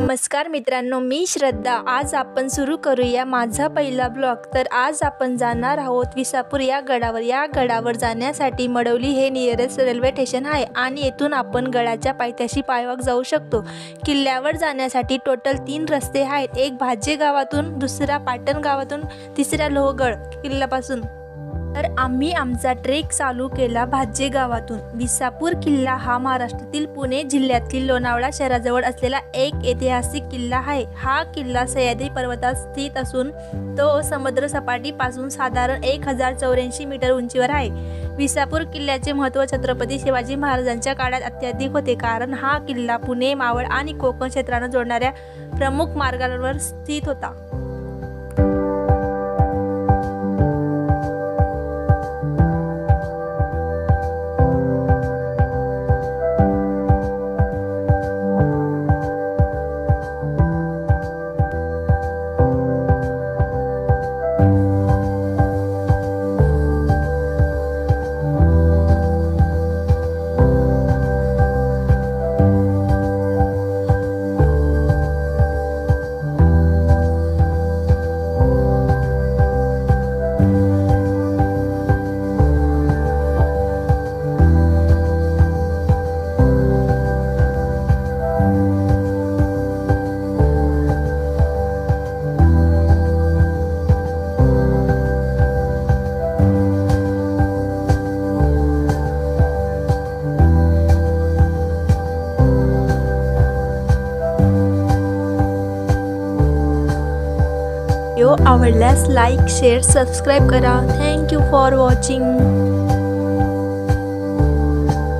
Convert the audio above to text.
नमस्कार मित्रांनो, मी श्रद्धा। आज आपण सुरू करूया माझा पहिला ब्लॉग। तर आज आपण जाणार आहोत विसापूर या गडावर। या गडावर जाण्यासाठी मडवली हे नियरेस्ट रेल्वे स्टेशन आहे आणि येथून आपण गडाच्या पायथ्याशी पायवाक जाऊ शकतो। किल्ल्यावर जाण्यासाठी टोटल 3 रस्ते आहेत, एक भाजे गावातून, दुसरा पाटण गावातून, तिसरा लोहगड किल्ल्यापासून। तर आम्ही आमचा ट्रेक चालू केला भाजे गावातून। विसापूर किल्ला हा महाराष्ट्रातील पुणे जिल्ह्यातील लोणावळा शहराजवळ असलेला एक ऐतिहासिक किल्ला आहे। हा किल्ला सह्याद्री पर्वतात स्थित असून तो समुद्र सपाटीपासून साधारण 1084 मीटर उंचीवर आहे। विसापूर किल्ल्याचे महत्त्व छत्रपती शिवाजी महाराजांच्या काळात अत्याधिक होते, कारण हा किल्ला पुणे, मावळ आणि कोकण क्षेत्रांना जोडणाऱ्या प्रमुख मार्गावर स्थित होता। व्हिडिओ आवडल्यास लाईक, शेअर, सबस्क्राईब करा। Thank you for watching.